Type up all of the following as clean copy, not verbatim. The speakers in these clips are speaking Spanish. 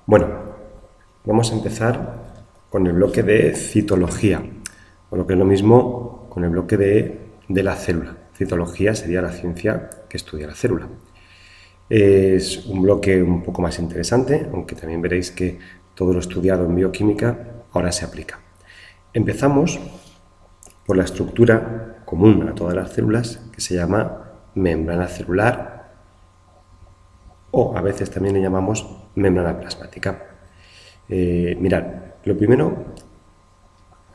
Bueno, vamos a empezar con el bloque de citología, o lo que es lo mismo con el bloque de la célula. Citología sería la ciencia que estudia la célula. Es un bloque un poco más interesante, aunque también veréis que todo lo estudiado en bioquímica ahora se aplica. Empezamos por la estructura común a todas las células, que se llama membrana celular, o a veces también le llamamos membrana plasmática. Mirad, lo primero,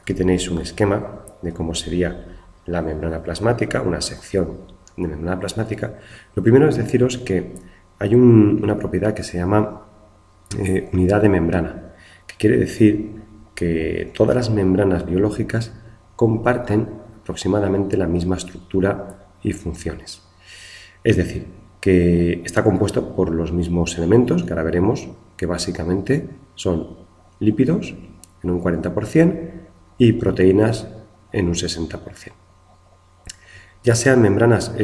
aquí tenéis un esquema de cómo sería la membrana plasmática, una sección de membrana plasmática. Lo primero es deciros que hay una propiedad que se llama unidad de membrana, que quiere decir que todas las membranas biológicas comparten aproximadamente la misma estructura y funciones. Es decir, que está compuesto por los mismos elementos, que ahora veremos, que básicamente son lípidos en un 40% y proteínas en un 60%. Ya sean membranas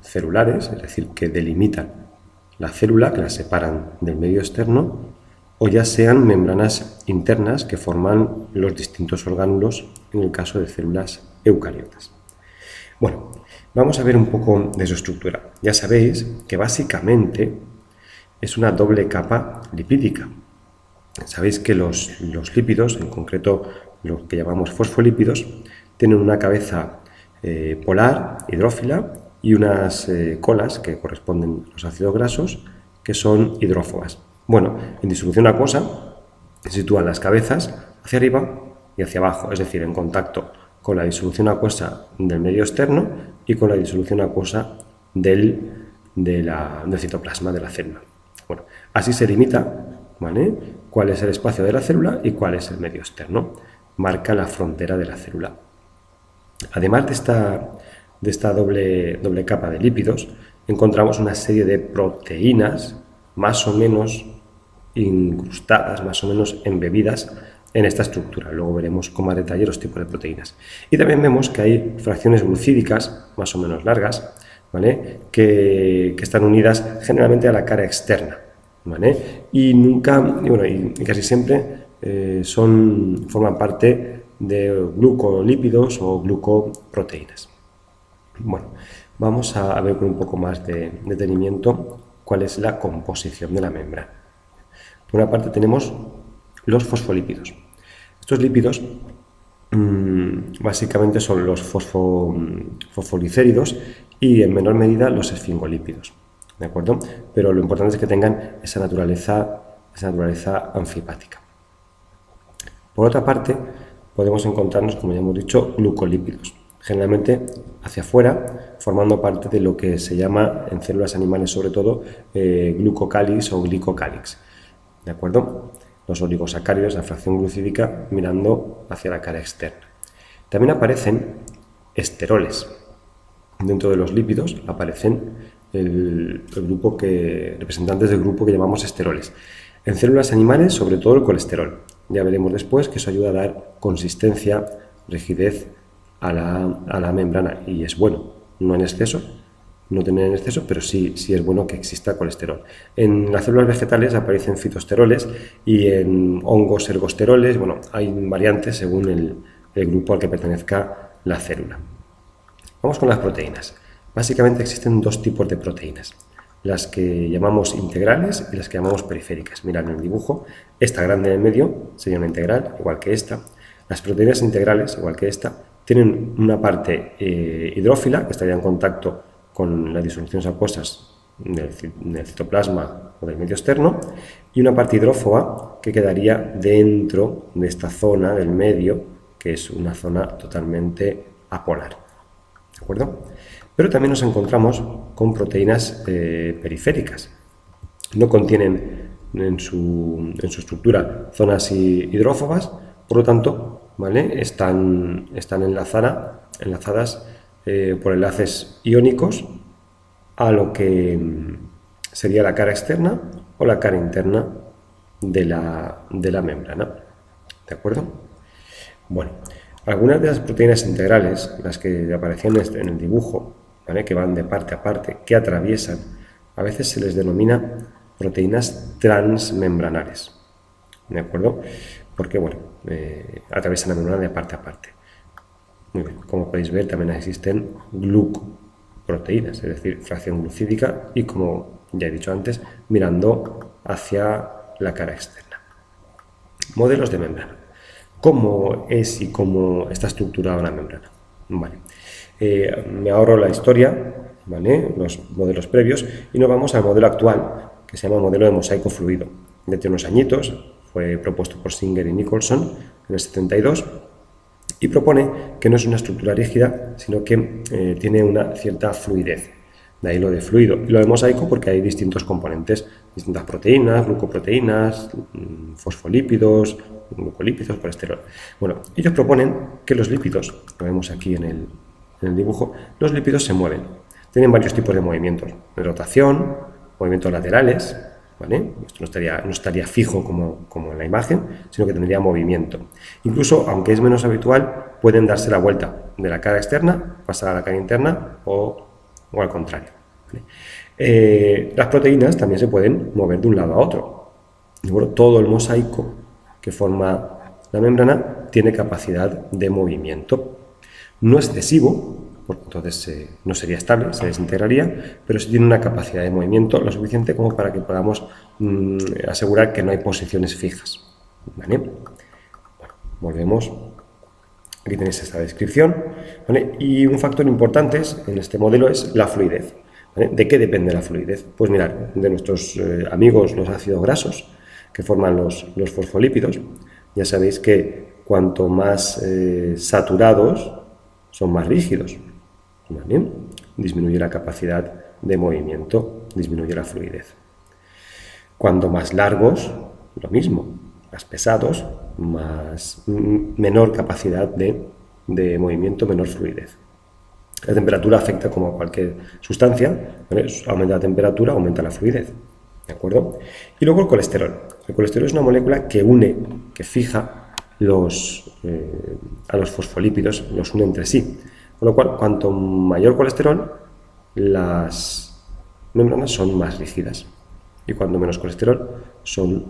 celulares, es decir, que delimitan la célula, que la separan del medio externo, o ya sean membranas internas que forman los distintos orgánulos en el caso de células eucariotas. Bueno, vamos a ver un poco de su estructura. Ya sabéis que básicamente es una doble capa lipídica. Sabéis que los lípidos, en concreto lo que llamamos fosfolípidos, tienen una cabeza polar, hidrófila, y unas colas que corresponden a los ácidos grasos, que son hidrófobas. Bueno, en disolución acuosa se sitúan las cabezas hacia arriba y hacia abajo, es decir, en contacto con la disolución acuosa del medio externo y con la disolución acuosa del citoplasma de la célula. Bueno, así se limita, ¿vale?, cuál es el espacio de la célula y cuál es el medio externo. Marca la frontera de la célula. Además de esta doble capa de lípidos, encontramos una serie de proteínas más o menos incrustadas, más o menos embebidas en esta estructura. Luego veremos con más detalle los tipos de proteínas. Y también vemos que hay fracciones glucídicas, más o menos largas, ¿vale?, que están unidas generalmente a la cara externa, ¿vale? Y casi siempre forman parte de glucolípidos o glucoproteínas. Bueno, vamos a ver con un poco más de detenimiento cuál es la composición de la membrana. Por una parte tenemos los fosfolípidos. Estos lípidos básicamente son los fosfolicéridos y en menor medida los esfingolípidos, ¿de acuerdo? Pero lo importante es que tengan esa naturaleza anfipática. Por otra parte, podemos encontrarnos, como ya hemos dicho, glucolípidos, generalmente hacia afuera, formando parte de lo que se llama, en células animales sobre todo, glucocálix o glicocálix, ¿de acuerdo? Los oligosacáridos, la fracción glucídica, mirando hacia la cara externa. También aparecen esteroles. Dentro de los lípidos aparecen representantes del grupo que llamamos esteroles. En células animales, sobre todo el colesterol. Ya veremos después que eso ayuda a dar consistencia, rigidez a la membrana, y es bueno, no en exceso, no tener en exceso, pero sí es bueno que exista colesterol. En las células vegetales aparecen fitosteroles y en hongos ergosteroles. Bueno, hay variantes según el grupo al que pertenezca la célula. Vamos con las proteínas. Básicamente existen dos tipos de proteínas, las que llamamos integrales y las que llamamos periféricas. Mirad en el dibujo, esta grande en el medio sería una integral, igual que esta. Las proteínas integrales, igual que esta, tienen una parte hidrófila, que estaría en contacto con las disoluciones acuosas del citoplasma o del medio externo, y una parte hidrófoba que quedaría dentro de esta zona del medio, que es una zona totalmente apolar, ¿de acuerdo? Pero también nos encontramos con proteínas periféricas. No contienen en su estructura zonas hidrófobas, por lo tanto, ¿vale?, están enlazadas por enlaces iónicos a lo que sería la cara externa o la cara interna de la membrana, ¿de acuerdo? Bueno, algunas de las proteínas integrales, las que aparecían en el dibujo, ¿vale?, que van de parte a parte, que atraviesan, a veces se les denomina proteínas transmembranares, ¿de acuerdo? Porque, bueno, atraviesan la membrana de parte a parte. Muy bien, como podéis ver, también existen glucoproteínas, es decir, fracción glucídica, y como ya he dicho antes, mirando hacia la cara externa. Modelos de membrana. ¿Cómo es y cómo está estructurada la membrana? Vale. Me ahorro la historia, ¿vale?, los modelos previos, y nos vamos al modelo actual, que se llama modelo de mosaico fluido. De unos añitos, fue propuesto por Singer y Nicholson en el 72, y propone que no es una estructura rígida, sino que tiene una cierta fluidez. De ahí lo de fluido. Y lo de mosaico porque hay distintos componentes, distintas proteínas, glucoproteínas, fosfolípidos, glucolípidos, colesterol. Bueno, ellos proponen que los lípidos, lo vemos aquí en el dibujo, los lípidos se mueven. Tienen varios tipos de movimientos, de rotación, movimientos laterales, ¿vale? Esto no estaría fijo como en la imagen, sino que tendría movimiento. Incluso, aunque es menos habitual, pueden darse la vuelta de la cara externa, pasar a la cara interna o al contrario. ¿Vale? Las proteínas también se pueden mover de un lado a otro. Y bueno, todo el mosaico que forma la membrana tiene capacidad de movimiento. No excesivo, porque entonces no sería estable, se desintegraría, pero sí tiene una capacidad de movimiento lo suficiente como para que podamos asegurar que no hay posiciones fijas. ¿Vale? Bueno, volvemos. Aquí tenéis esta descripción, ¿vale? Y un factor importante en este modelo es la fluidez. ¿Vale? ¿De qué depende la fluidez? Pues mirad, de nuestros amigos los ácidos grasos que forman los fosfolípidos, ya sabéis que cuanto más saturados son más rígidos, ¿vale? Disminuye la capacidad de movimiento, disminuye la fluidez. Cuanto más largos, lo mismo, más pesados, menor capacidad de movimiento, menor fluidez. La temperatura afecta como a cualquier sustancia, ¿vale? Aumenta la temperatura, aumenta la fluidez, ¿de acuerdo? Y luego el colesterol. El colesterol es una molécula que fija a los fosfolípidos, los une entre sí. Con lo cual, cuanto mayor colesterol, las membranas son más rígidas. Y cuanto menos colesterol, son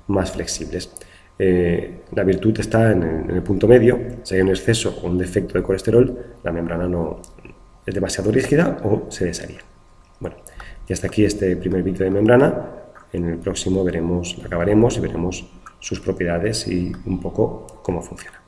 más flexibles. La virtud está en el punto medio. Si hay un exceso o un defecto de colesterol, la membrana no es demasiado rígida o se desharía. Bueno, y hasta aquí este primer vídeo de membrana. En el próximo acabaremos y veremos sus propiedades y un poco cómo funciona.